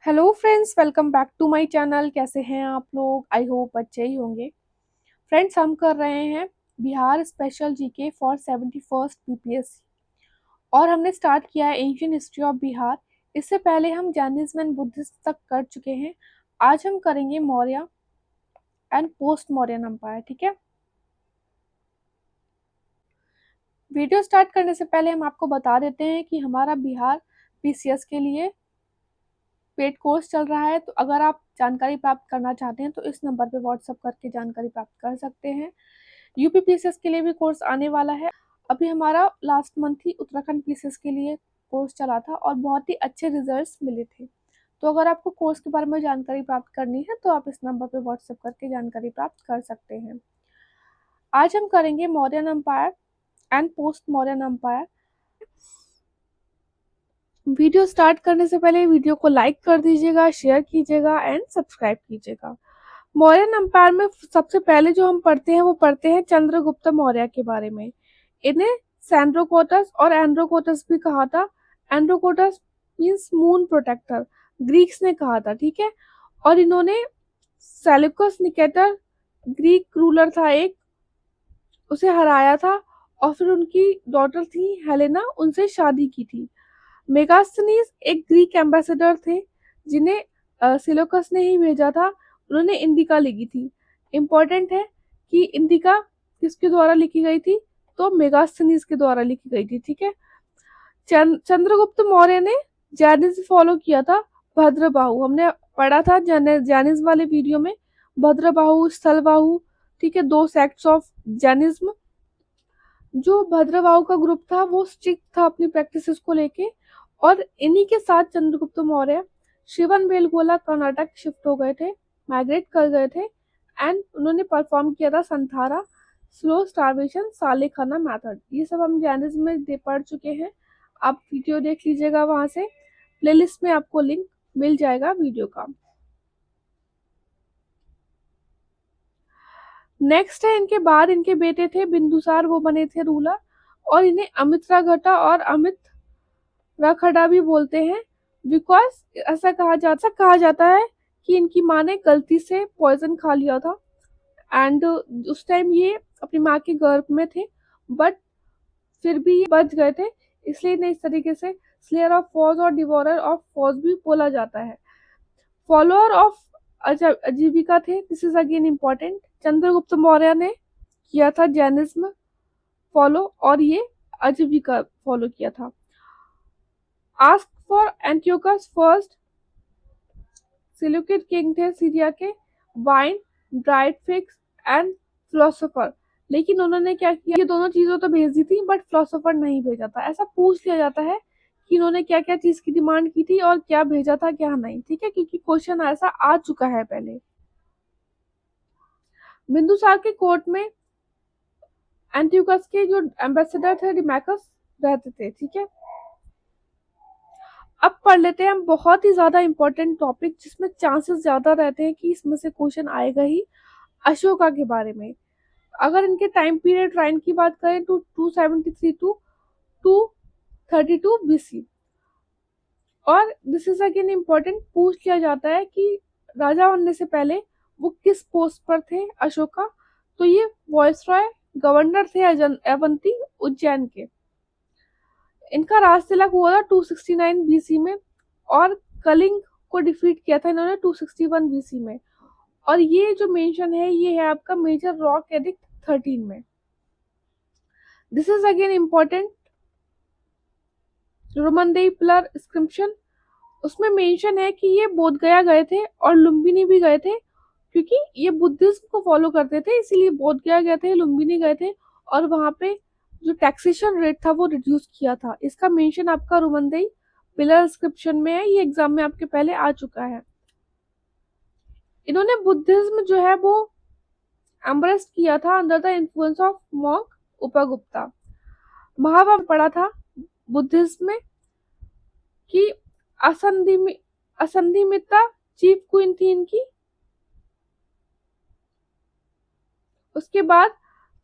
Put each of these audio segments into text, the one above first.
Hello friends, welcome back to my channel. कैसे हैं आप लोग? आई होप अच्छे ही होंगे। फ्रेंड्स, हम कर रहे हैं Bihar special GK for 71st BPSC और हमने स्टार्ट किया है एंशियंट हिस्ट्री ऑफ बिहार। इससे पहले हम जैनिज्म एंड बुद्धिस्ट तक कर चुके हैं। आज हम करेंगे Maurya and post Mauryan empire. ठीक है। वीडियो स्टार्ट करने से पहले हम आपको बता देते हैं कि हमारा बिहार पीसीएस के लिए पेड कोर्स चल रहा है। तो अगर आप जानकारी प्राप्त करना चाहते हैं तो इस नंबर पे व्हाट्सअप करके जानकारी प्राप्त कर सकते हैं। यूपी पीसीएस के लिए भी कोर्स आने वाला है। अभी हमारा लास्ट मंथ ही उत्तराखंड पीसीएस के लिए कोर्स चला था और बहुत ही अच्छे रिजल्ट्स मिले थे। तो अगर आपको कोर्स के बारे में जानकारी प्राप्त करनी है तो आप इस नंबर पे व्हाट्सएप करके जानकारी प्राप्त कर सकते हैं। आज हम करेंगे Mauryan empire and post Mauryan empire. Video start करने से पहले वीडियो को लाइक कर दीजिएगा, शेयर कीजिएगा एंड सब्सक्राइब कीजिएगा। मौर्यन एम्पायर में सबसे पहले जो हम पढ़ते हैं वो पढ़ते हैं चंद्रगुप्त मौर्य के बारे में। इन्हें सैंड्रोकोटस और एंड्रोकोटस भी कहा था। Androcottus means moon protector, Greeks ने कहा था। ठीक है। और इन्होंने सेल्यूकस निकेटर, ग्रीक रूलर था एक, उसे हराया था और फिर उनकी डॉटर थी हेलेना, उनसे शादी की थी। मेगास्थनीज एक ग्रीक एम्बेसडर थे जिन्हें सिलोकस ने ही भेजा था। उन्होंने इंडिका लिखी थी। इम्पोर्टेंट है कि इंडिका किसके द्वारा लिखी गई थी, तो मेगास्थनीज के द्वारा लिखी गई थी। ठीक है। चंद्रगुप्त मौर्य ने जैनिज्म फॉलो किया था। भद्रबाहु हमने पढ़ा था जैनिज्म वाले वीडियो में। भद्रबाहु, स्थलबाहु, ठीक है, दो सेक्ट्स ऑफ जैनिज्म। जो भद्रबाहु का ग्रुप था वो स्ट्रिक्ट था अपनी प्रैक्टिसेस को लेके और इन्हीं के साथ चंद्रगुप्त मौर्य श्रवणबेलगोला कर्नाटक शिफ्ट हो गए थे, माइग्रेट कर गए थे एंड उन्होंने परफॉर्म किया था संथारा, स्लो स्टार्वेशन, सालेखाना मेथड। ये सब हम जैनिज्म में पढ़ चुके हैं। आप वीडियो देख लीजिएगा, वहां से प्लेलिस्ट में आपको लिंक मिल जाएगा वीडियो का। नेक्स्ट है, इनके बाद इनके बेटे थे बिंदुसार, वो बने थे रूलर और इन्हें अमित्रघटा और अमित रखड़ा भी बोलते हैं। बिकॉज ऐसा कहा जाता है कि इनकी माँ ने गलती से पॉइजन खा लिया था एंड उस टाइम ये अपनी माँ के गर्भ में थे, बट फिर भी ये बच गए थे, इसलिए इन्हें इस तरीके से स्लेयर ऑफ फॉज और डिवोरर ऑफ फॉज भी बोला जाता है। फॉलोअर ऑफ अजीविका थे। This is again important. Chandragupta Maurya ने किया था जैनिज्म फॉलो और ये अजीविका फॉलो किया था। Ask for Antiochus first Seleucid king थे सीरिया के, wine, dried figs and philosopher. लेकिन उन्होंने क्या किया, ये दोनों चीजों तो भेज दी थी बट फिलोसोफर नहीं भेजा था। ऐसा पूछ लिया जाता है कि इन्होंने क्या क्या चीज की डिमांड की थी और क्या भेजा था क्या नहीं। ठीक है, क्योंकि क्वेश्चन ऐसा आ चुका है पहले। बिंदुसार के कोर्ट में एंटियोकस के जो एम्बेसडर थे डिमैकस रहते थे। ठीक है। अब पढ़ लेते हैं हम बहुत ही ज्यादा इंपॉर्टेंट टॉपिक जिसमें चांसेस ज्यादा रहते हैं कि इसमें से क्वेश्चन आएगा ही, अशोका के बारे में। अगर इनके टाइम पीरियड राइन की बात करें तो 273 टू 232 बीसी। और दिस इज अगेन इम्पोर्टेंट, पूछ लिया जाता है कि राजा बनने से पहले वो किस पोस्ट पर थे अशोका। तो ये वॉइसरॉय गवर्नर थे अवंती उज्जैन के। इनका राज तिलक हुआ था 269 बीसी में और कलिंग को डिफीट किया था इन्होंने 261 बीसी में। और ये जो मेंशन है ये है आपका मेजर रॉक एडिक्ट 13 में। This is again important. Rummindei pillar inscription, उसमें मेंशन है कि ये बोध गया गए थे और लुम्बिनी भी गए थे, क्योंकि ये बुद्धिज्म को फॉलो करते थे, इसीलिए बोध गया गए थे, लुम्बिनी गए थे और वहां पे जो टैक्सेशन रेट था वो रिड्यूस किया था। इसका मेंशन आपका रोमनदेई पिलर इंस्क्रिप्शन में है। ये एग्जाम में आपके पहले आ चुका है। इन्होंने बुद्धिज्म जो है वो एम्ब्रेस किया था under the influence of monk Upagupta. Mahabharat पढ़ा था बुद्धिज्म में कि असंधिमिता चीफ क्वीन थी इनकी। उसके बाद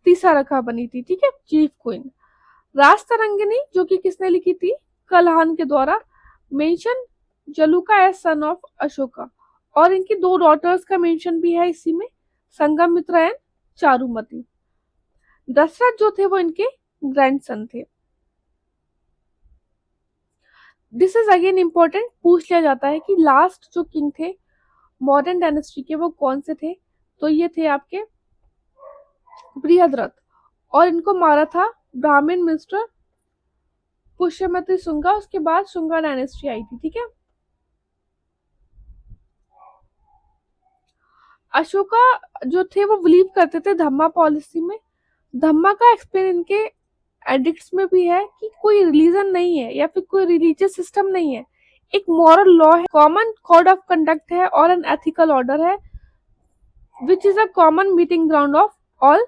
तीसरा रखा बनी थी। ठीक है, चीफ क्वीन। राज तरंगिणी जो कि किसने लिखी थी, कल्हान के द्वारा। Mention Jaluka as son of Ashoka, और इनकी 2 डॉटर्स का मेंशन भी है इसी में, संघमित्रा एंड चारुमती। दशरथ जो थे वो इनके ग्रैंडसन थे। दिस इज अगेन इंपॉर्टेंट, पूछ लिया जाता है कि लास्ट जो किंग थे मॉडर्न डायनेस्टी के वो कौन से थे, तो ये थे आपके बृहद्रथ, और इनको मारा था ब्राह्मण मिनिस्टर पुष्यमति शुंगा। उसके बाद शुंगा डायनेस्टी आई थी, ठीक है। अशोका जो थे वो बिलीव करते थे धम्मा पॉलिसी में। धम्मा का एक्सप्लेन इनके एडिक्ट्स में भी है कि कोई रिलीजन नहीं है या फिर कोई रिलीजियस सिस्टम नहीं है, एक मॉरल लॉ है, कॉमन कोड ऑफ कंडक्ट है और एन एथिकल ऑर्डर है, which is a common meeting ground of all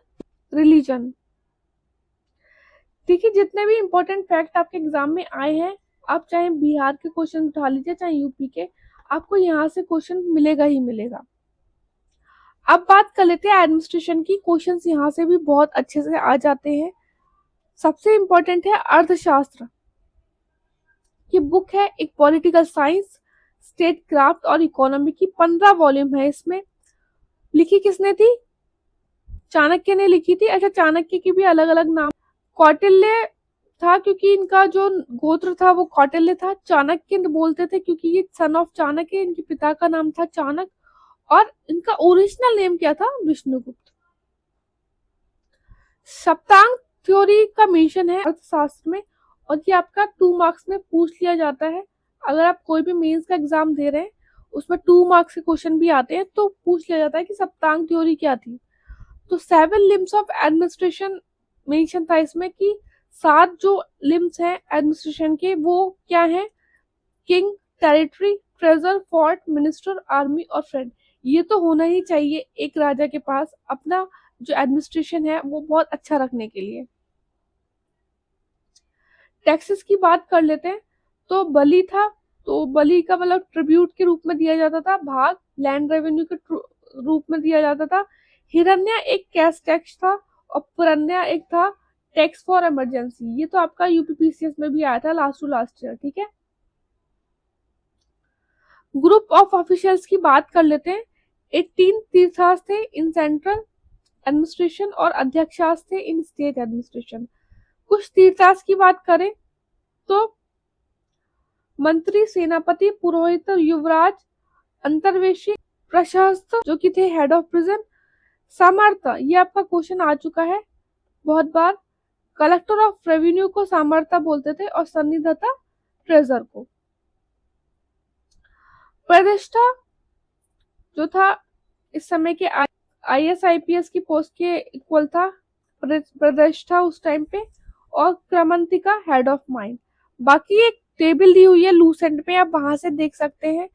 religion. देखिए जितने भी इंपॉर्टेंट फैक्ट आपके एग्जाम में आए हैं, आप चाहे बिहार के क्वेश्चन उठा लीजिए चाहे यूपी के, आपको यहाँ से क्वेश्चन मिलेगा ही मिलेगा। अब बात कर लेते हैं एडमिनिस्ट्रेशन की, क्वेश्चंस यहाँ से भी बहुत अच्छे से आ जाते हैं। सबसे इंपॉर्टेंट है अर्थशास्त्र, ये बुक है एक पॉलिटिकल साइंस, स्टेट क्राफ्ट और इकोनॉमी की, 15 वॉल्यूम है इसमें। लिखी किसने थी? चाणक्य ने लिखी थी। अच्छा, चाणक्य की भी अलग अलग नाम, कौटिल्य था क्योंकि इनका जो गोत्र था वो कौटिल्य था। चाणक्य बोलते थे क्योंकि ये सन ऑफ चाणक्य, इनके पिता का नाम था चाणक्य, और इनका ओरिजिनल नेम क्या था? विष्णुगुप्त। सप्तांग थ्योरी का मेंशन है अर्थशास्त्र में, और ये आपका 2 मार्क्स में पूछ लिया जाता है। अगर आप कोई भी मेंस का एग्जाम दे रहे हैं उसमें 2 मार्क्स के क्वेश्चन भी आते हैं तो पूछ लिया जाता है कि सप्तांग थ्योरी क्या थी। तो 7 लिम्स ऑफ एडमिनिस्ट्रेशन मेंशन था इसमें, कि 7 जो लिम्स हैं एडमिनिस्ट्रेशन के वो क्या है? King, territory, treasure, fort, minister, army और फ्रेंड। ये तो होना ही चाहिए एक राजा के पास अपना जो एडमिनिस्ट्रेशन है वो बहुत अच्छा रखने के लिए। टैक्सेस की बात कर लेते हैं, तो बलि था, तो बलि का मतलब ट्रिब्यूट के रूप में दिया जाता था, भाग लैंड रेवेन्यू के रूप में दिया जाता था। हिरण्य एक कैश टैक्स था, और पुरन्या एक था टैक्स फॉर इमरजेंसी। ये तो आपका यूपीपीसीएस में भी आया था लास्ट टू लास्ट ईयर, ठीक है। ग्रुप ऑफ ऑफिशियल्स की बात कर लेते हैं। 18 तीर्थास थे इन सेंट्रल एडमिनिस्ट्रेशन और अध्यक्षास थे इन स्टेट एडमिनिस्ट्रेशन। कुछ तीर्थास की बात करें तो मंत्री, सेनापति, पुरोहित, युवराज, अंतर्वेशी, प्रशस्त जो कि थे हेड ऑफ प्रिजन, सामर्थ, ये आपका क्वेश्चन आ चुका है बहुत बार। कलेक्टर ऑफ रेवेन्यू को सामर्था बोलते थे और सन्निधता ट्रेजर को। प्रतिष्ठा जो था इस समय के आईएएस आईपीएस की पोस्ट के इक्वल था प्रतिष्ठा उस टाइम पे, और क्रमंतिका हेड ऑफ माइंड। बाकी एक टेबल दी हुई है लूसेंट पे, आप वहां से देख सकते हैं।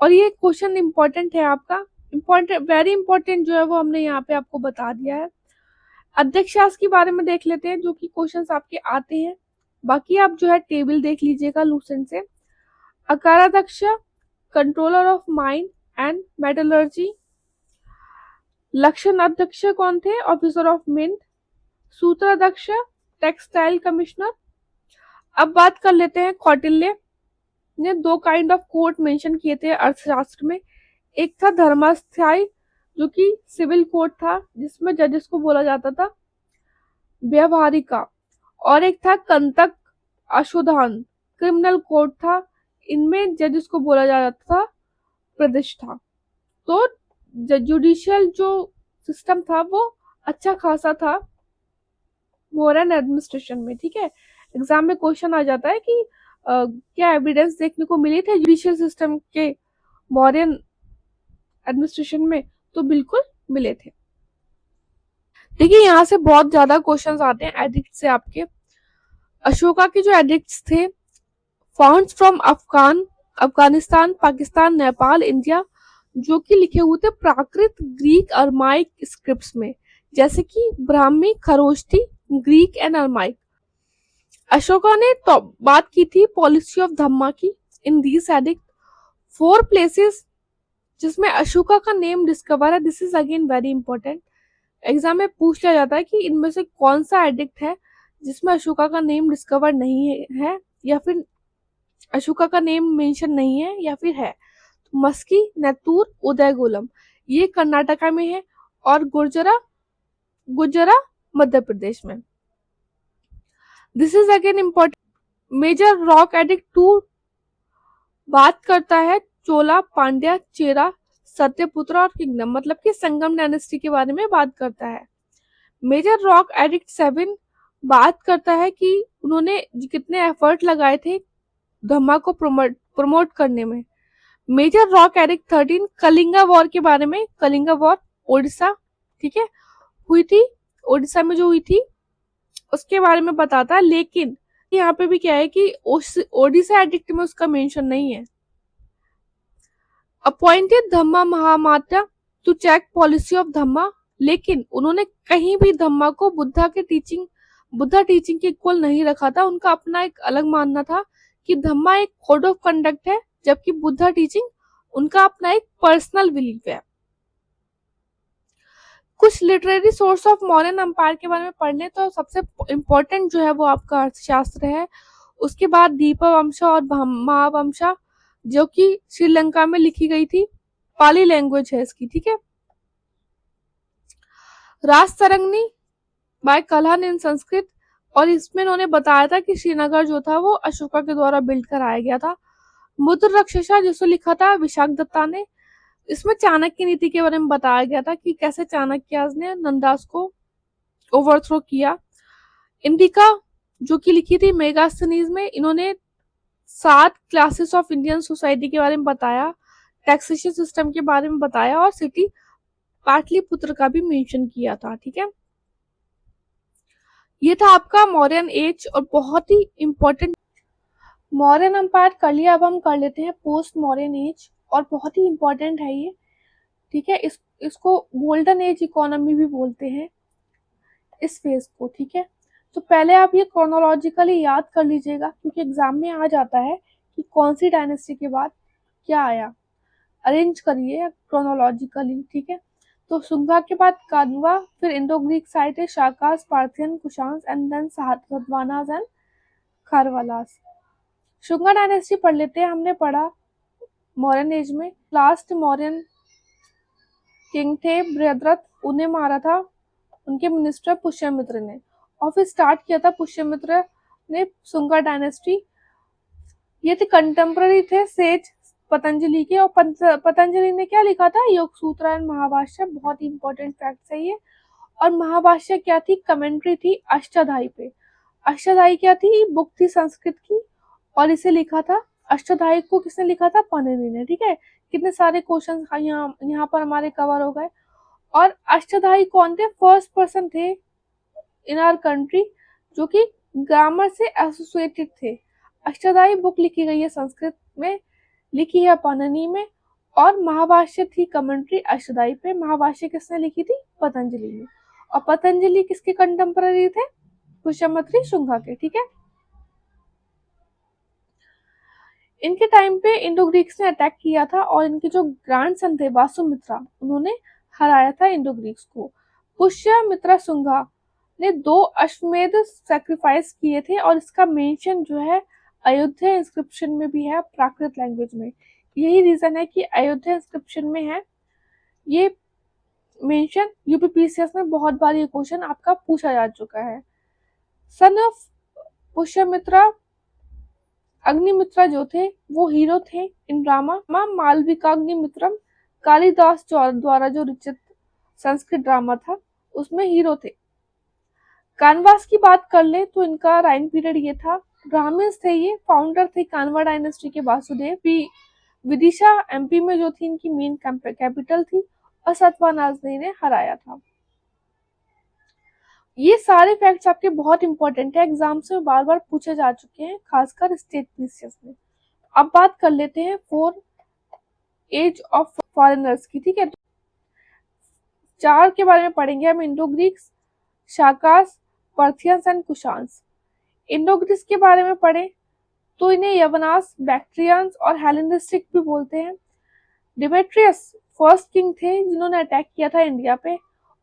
और ये क्वेश्चन इंपॉर्टेंट है आपका, इंपॉर्टेंट, वेरी इंपॉर्टेंट जो है वो हमने यहाँ पे आपको बता दिया है। अध्यक्षास के बारे में देख लेते हैं जो कि क्वेश्चंस आपके आते हैं। बाकी आप जो है टेबल देख लीजिएगा लूसेंट से। अकाराध्यक्ष controller of mine and metallurgy. लक्षण अध्यक्ष कौन थे? Officer of mint. सूत्राध्यक्ष टेक्सटाइल कमिश्नर। अब बात कर लेते हैं कौटिल्य ने 2 काइंड ऑफ कोर्ट मेंशन किए थे अर्थशास्त्र में। एक था धर्मास्थायी जो कि सिविल कोर्ट था जिसमें जजेस को बोला जाता था व्यवहारिका, और एक था कंतक अशोधान क्रिमिनल कोर्ट था, इनमें जजेस को बोला जाता था प्रतिष्ठा। तो जुडिशियल जो सिस्टम था वो अच्छा खासा था मॉडर्न एडमिनिस्ट्रेशन में, ठीक है। एग्जाम में क्वेश्चन आ जाता है कि क्या एविडेंस देखने को मिली थे जुडिशियल सिस्टम के मॉडर्न एडमिनिस्ट्रेशन में? तो बिल्कुल मिले थे। देखिए यहाँ से बहुत ज्यादा क्वेश्चंस आते हैं एडिक्ट से आपके। अशोका के जो एडिक्ट्स थे, founts from Afghanistan, Pakistan, Nepal, India, जो कि लिखे हुए थे प्राकृत ग्रीक अरमाइक स्क्रिप्ट्स में, जैसे कि Brahmi, Kharosthi, Greek and Aramaic. Ashoka ने तो बात की थी पॉलिसी ऑफ धम्मा की। इन दीज एडिक्ट 4 प्लेसेस जिसमें अशोका का नेम डिस्कवर है, this is again very important. Exam में पूछ लिया जाता है कि इनमें से कौन सा एडिक्ट है जिसमें अशोका का नेम डिस्कवर नहीं है, या फिर अशोका का नेम मेंशन नहीं है या फिर है। मस्की, नेतूर, उदयगुलम ये कर्नाटका में है और गुर्जरा मध्य प्रदेश में। This is again important. Major rock edict 2 बात करता है चोला, पांड्या, चेरा, सत्यपुत्र और किंगडम, मतलब कि संगम डायनेस्टी के बारे में बात करता है। मेजर रॉक एडिक्ट 7 बात करता है कि उन्होंने कितने एफर्ट लगाए थे धम्मा को प्रमोट करने में। Major rock edict 13 Kalinga war के बारे में, कलिंगा वॉर ओडिशा, ठीक है, हुई थी, ओडिशा में जो हुई थी उसके बारे में बताता है। लेकिन यहाँ पे भी क्या है कि ओडिशा एडिक्ट में उसका मेंशन नहीं है। Appointed Dhamma Mahamatra to check policy of Dhamma, लेकिन उन्होंने कहीं भी धम्मा को बुद्धा टीचिंग के इक्वल नहीं रखा था। उनका अपना एक अलग मानना था कि धम्मा एक कोड ऑफ कंडक्ट है, जबकि बुद्धा टीचिंग उनका अपना एक पर्सनल बिलीफ है। कुछ literary source of Mauryan empire के बारे में पढ़ लें तो सबसे इम्पोर्टेंट जो है वो आपका अर्थशास्त्र है। उसके बाद दीपवंशा और महावंशा जो कि श्रीलंका में लिखी गई थी, पाली लैंग्वेज है इसकी, ठीक है। राजतरंगिणी बाय कल्हण इन संस्कृत, और इसमें इन्होंने बताया था कि श्रीनगर जो था वो अशोका के द्वारा बिल्ड कराया गया था। मुद्र रक्षसा जिसको लिखा था विशाख दत्ता ने, इसमें चाणक्य नीति के बारे में बताया गया था कि कैसे चाणक्य ने नंदास को ओवरथ्रो किया। इंडिका जो कि लिखी थी मेगास्थनीज में, इन्होंने 7 क्लासेस ऑफ इंडियन सोसाइटी के बारे में बताया, टैक्सेशन सिस्टम के बारे में बताया और सिटी पाटलिपुत्र का भी मेंशन किया था, ठीक है। ये था आपका मौर्यन एज और बहुत ही इंपॉर्टेंट मौर्यन एम्पायर कर लिया। अब हम कर लेते हैं पोस्ट मौर्यन एज, और बहुत ही इंपॉर्टेंट है ये, ठीक है। इसको गोल्डन एज इकोनॉमी भी बोलते हैं इस फेज को, ठीक है। तो पहले आप ये क्रोनोलॉजिकली याद कर लीजिएगा, क्योंकि एग्जाम में आ जाता है कि कौन सी डायनेस्टी के बाद क्या आया। अरेंज करिए क्रोनोलॉजिकली, ठीक है। तो शुंगा के बाद कानवा, फिर इंडो ग्रीक साइड है Shakas, Parthian, Kushans and then Satavahanas and Kharavelas. Shunga dynasty पढ़ लेते हैं। हमने पढ़ा मौर्यन एज में लास्ट मौर्यन किंग थे बृहद्रथ, उन्हें मारा था उनके मिनिस्टर पुष्यमित्र ने, और फिर स्टार्ट किया था पुष्यमित्र ने शुंगा डायनेस्टी। ये थे कंटेम्प्ररी थे सेज पतंजलि के, और पतंजलि ने क्या लिखा था, योग सूत्र एंड महाभाष्य, बहुत ही इंपॉर्टेंट फैक्ट है ये। और महाभाष्य क्या थी, कमेंट्री थी अष्टाध्यायी पे। अष्टाध्यायी क्या थी, बुक थी संस्कृत की, और इसे लिखा था अष्टाध्यायी को किसने लिखा था, पाणिनि ने, ठीक है। कितने सारे क्वेश्चन यहाँ पर हमारे कवर हो गए। और अष्टाध्यायी कौन थे, फर्स्ट पर्सन थे इन आवर कंट्री जो कि ग्रामर से एसोसिएटेड थे। अष्टाध्यायी बुक लिखी गई है संस्कृत में, लिखी है पाणिनि में, और महाभाष्य थी कमेंट्री अष्टाध्यायी पे। महाभाष्य किसने लिखी थी, पतंजलि ने, और पतंजलि किसके कंटेम्पररी थे, पुष्यमित्र शुंगा के, ठीक है। इनके टाइम पे इंडो ग्रीक्स ने अटैक किया था, और इनके जो ग्रैंडसन थे वासुमित्रा, उन्होंने हराया था इंडो ग्रीक्स को। पुष्यमित्र शुंगा ने 2 अश्वमेध सैक्रिफाइस किए थे, और इसका मेंशन जो है अयोध्या इंस्क्रिप्शन में भी है, प्राकृत लैंग्वेज में। यही रीजन है कि अयोध्या इंस्क्रिप्शन में है ये मेंशन। यूपीपीसीएस में बहुत बार ये क्वेश्चन आपका पूछा जा चुका है। सन ऑफ पुष्यमित्रा अग्निमित्रा जो थे वो हीरो थे इन ड्रामा मालविकाग्निमित्रम, कालिदास द्वारा जो रचित संस्कृत ड्रामा था उसमें हीरो थे। कानवास की बात कर ले तो इनका राइन पीरियड ये था, ब्राह्मण्स थे, ये फाउंडर थे कानवा डायनेस्टी के वासुदेव। विदिशा एमपी में जो थी इनकी मेन कैपिटल थी, और सतवाहनास ने इन्हें हराया था। ये सारे फैक्ट्स आपके बहुत इंपॉर्टेंट है, एग्जाम्स में बार बार पूछे जा चुके हैं, खासकर स्टेट पीसीएस में। अब बात कर लेते हैं 4 एज ऑफ फॉरेनर्स की, ठीक है। 4 के बारे में पढ़ेंगे हम, Indo Greeks, Shakas, Parthians and Kushans. Indo Greeks के बारे में पढ़ें तो इन्हें यवनास, बैक्ट्रियंस और हेलेनिस्टिक भी बोलते हैं। डिमेट्रियस फर्स्ट किंग थे जिन्होंने अटैक किया था इंडिया पे,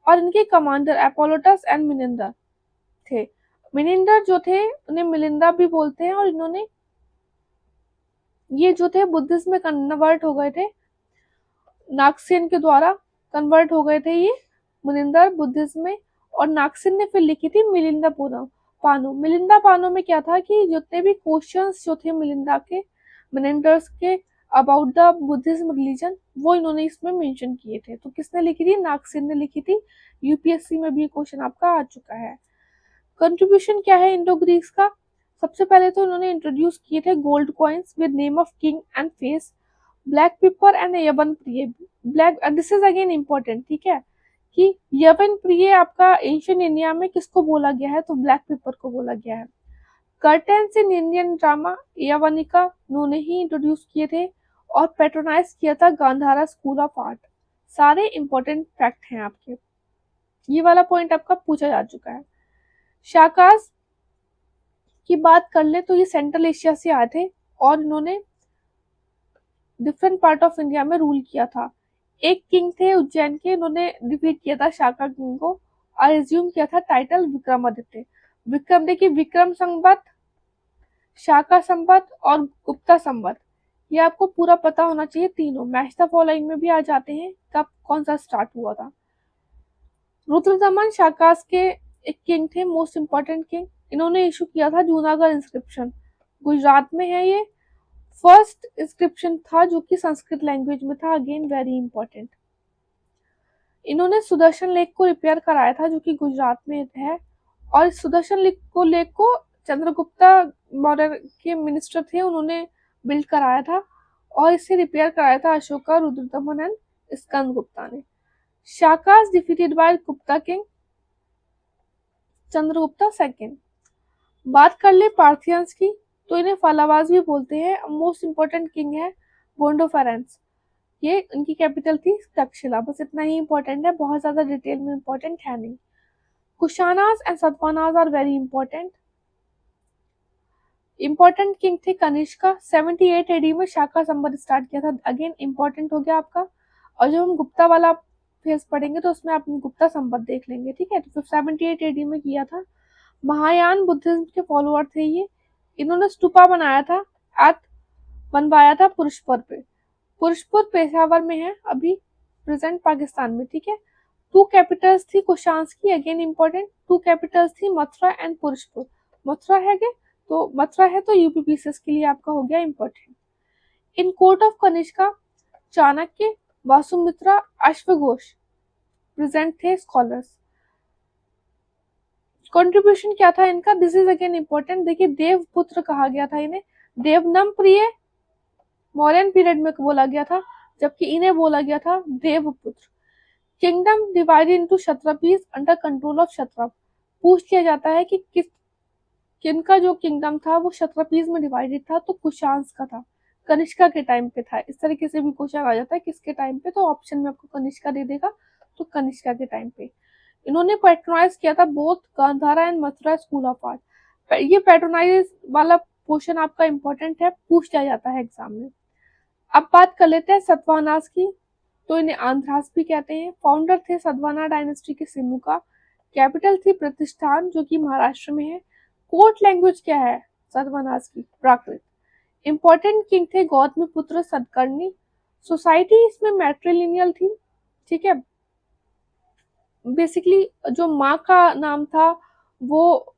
और इनके कमांडर एपोलोटस एंड मिनिंदर थे। मिनिंदर जो थे उन्हें मिलिंदा भी बोलते हैं, और इन्होंने ये जो थे बुद्धिज्म में कन्वर्ट हो गए थे, नागसेन के द्वारा कन्वर्ट हो गए थे ये मुनिंदर बुद्धिज्म में। और नागसेन ने फिर लिखी थी मिलिंदा पानो। मिलिंदा पानो में क्या था कि जितने भी क्वेश्चंस जो थे मिलिंदा के मिनिंडर्स के अबाउट द बुद्धिज्म रिलीजन, वो इन्होंने इसमें मेंशन किए थे। तो किसने लिखी थी? नागसेन ने लिखी थी। यूपीएससी में भी क्वेश्चन आपका आ चुका है। कंट्रीब्यूशन क्या है इंडो ग्रीक्स का? सबसे पहले तो इन्होंने इंट्रोड्यूस किए थे gold coins with name of king and face, black pepper and यवन प्रिय। Black, this is again important, ठीक है, कि यवन प्रिय आपका एंशियंट इंडिया में किसको बोला गया है? तो ब्लैक पेपर को बोला गया है। कर्टेन्स इन इंडियन ड्रामा यवनिका उन्होंने ही इंट्रोड्यूस किए थे। और पेट्रोनाइज किया था गांधारा स्कूल ऑफ आर्ट। सारे इंपॉर्टेंट फैक्ट हैं आपके। ये वाला पॉइंट आपका पूछा जा चुका है। शाकास की बात कर ले तो ये सेंट्रल एशिया से आए थे और इन्होंने डिफरेंट पार्ट ऑफ इंडिया में रूल किया था। एक किंग थे उज्जैन के, इन्होंने डिफीट किया था शाका किंग को और एज्यूम किया था टाइटल विक्रमादित्य। विक्रम, देखिए विक्रम संवत, शाका संवत और गुप्ता संवत, ये आपको पूरा पता होना चाहिए। तीनों मैच द फॉलोइंग में भी आ जाते हैं, कब कौन सा स्टार्ट हुआ था। रुद्रदमन शाकास के एक किंग थे, मोस्ट इंपॉर्टेंट किंग। इन्होंने इशू किया था जूनागढ़ इंस्क्रिप्शन, गुजरात में है ये। फर्स्ट इंस्क्रिप्शन था जो कि संस्कृत लैंग्वेज में था, अगेन वेरी इंपॉर्टेंट। इन्होंने सुदर्शन लेक को रिपेयर कराया था जो कि गुजरात में है। और इस सुदर्शन लेक को चंद्रगुप्ता मौर्य के मिनिस्टर थे, उन्होंने बिल्ड कराया था। और इसे रिपेयर कराया था अशोका, रुद्रदमन एंड स्कंद गुप्ता ने। Shakas defeated by Gupta king Chandragupta second. बात कर ले पार्थियंस की तो इन्हें फलावाज भी बोलते हैं। मोस्ट इंपॉर्टेंट किंग है बोंडोफेरेंस, ये इनकी कैपिटल थी तक्षशिला। बस इतना ही इंपॉर्टेंट है, बहुत ज्यादा डिटेल में इंपॉर्टेंट है नहीं। Kushanas and Satavahanas are very important. Important king थे कनिष्का, 78 एडी में शाका संवत स्टार्ट किया था, अगेन इंपॉर्टेंट हो गया आपका। और जब हम गुप्ता वाला फेज पढ़ेंगे तो उसमें आप गुप्ता संवत देख लेंगे, ठीक है। तो 78 एडी में किया था। महायान बुद्धिज्म के फॉलोअर थे ये। इन्होंने स्तूपा बनाया था, बनवाया था पुरुषपुर पे। पुरुषपुर पेशावर में है अभी, प्रेजेंट पाकिस्तान में, ठीक है। टू कैपिटल्स थी कुशांस की, अगेन इंपॉर्टेंट। टू कैपिटल्स थी मथुरा एंड पुरुषपुर। मथुरा है क्या? तो मथुरा है तो यूपी पीसीएस के लिए आपका हो गया important. In court of Kanishka Chanakya, Vasumitra, अश्वघोष प्रेजेंट थे स्कॉलर्स। कंट्रीब्यूशन क्या था इनका? This is again important. देखिए देवपुत्र कहा गया था इन्हें, देवनम प्रिय मौर्यन पीरियड में बोला गया था, जबकि इन्हें बोला गया था देवपुत्र। Kingdom divided into kshatrapies under control kshatrap. पूछ लिया जाता है कि किनका जो किंगडम था वो क्षत्रपीस में डिवाइडेड था, तो कुशांस का था, कनिष्का के टाइम पे था। इस तरीके से भी क्वेश्चन आ जाता है किसके टाइम पे, तो ऑप्शन में आपको कनिष्का दे देगा, तो कनिष्का के टाइम पे। इन्होंने पैट्रोनाइज किया था both Gandhara and Mathura school of art. ये पैट्रोनाइज वाला पोर्शन आपका इंपॉर्टेंट है, पूछ लिया जाता है एग्जाम में। अब बात कर लेते हैं सतवाहनास की, तो इन्हें आंध्रास भी कहते हैं। फाउंडर थे सतवाहना डायनेस्टी के सिमुका। कैपिटल थी प्रतिष्ठान जो कि महाराष्ट्र में है। कोर्ट लैंग्वेज क्या है सतवाहनास की? प्राकृत। इंपॉर्टेंट किंग थे गौतमीपुत्र सतकर्णी। सोसाइटी इसमें मैट्रिलिनियल थी, ठीक है। बेसिकली जो माँ का नाम था वो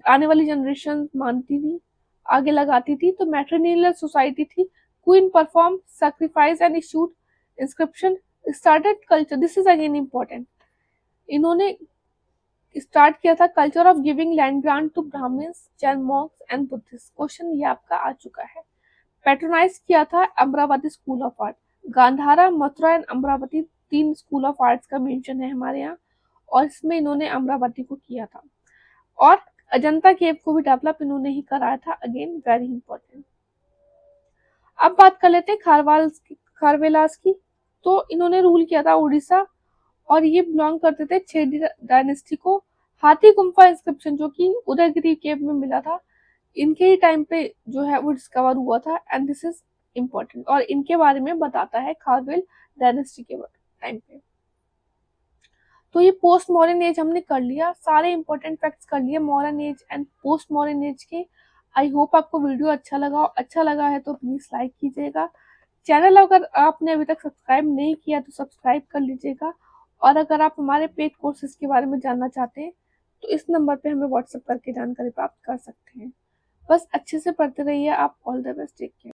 आने वाली जनरेशन मानती थी, आगे लगाती थी, तो मैट्रिलिनियल सोसाइटी थी। Queen perform sacrifice and issued inscription, started culture, this is again important. इन्होंने स्टार्ट किया था culture of giving land grant to Brahmans, Jain monks and Buddhist. Question ये आपका आ चुका है। पैट्रोनाइज किया था Amaravati school of art. Gandhara, Mathura and Amaravati तीन स्कूल ऑफ आर्ट्स का मेंशन है हमारे यहाँ, और इसमें इन्होंने अमरावती को किया था। और अजंता केव को भी डेवलप इन्होंने ही कराया था, अगेन वेरी इंपॉर्टेंट। अब बात कर लेते हैं खारवेलास की, तो इन्होंने रूल किया था उड़ीसा, और ये बिलोंग करते थे छेदी डायनेस्टी को। हाथी गुम्फा इंस्क्रिप्शन जो कि उदयगिरी केव में मिला था, इनके ही टाइम पे जो है वो डिस्कवर हुआ था, एंड दिस इज इम्पोर्टेंट, और इनके बारे में बताता है खारवेल डायनेस्टी के टाइम पे। तो ये पोस्ट मॉडर्न एज हमने कर लिया, सारे इंपॉर्टेंट फैक्ट्स कर लिए modern age and post modern age के। आई होप आपको वीडियो अच्छा लगा हो। अच्छा लगा है तो प्लीज़ लाइक कीजिएगा। चैनल अगर आपने अभी तक सब्सक्राइब नहीं किया तो सब्सक्राइब कर लीजिएगा। और अगर आप हमारे पेड कोर्सेज़ के बारे में जानना चाहते हैं, तो इस नंबर पे हमें व्हाट्सएप करके जानकारी प्राप्त कर सकते हैं। बस अच्छे से पढ़ते रहिए आप। All the best, take care.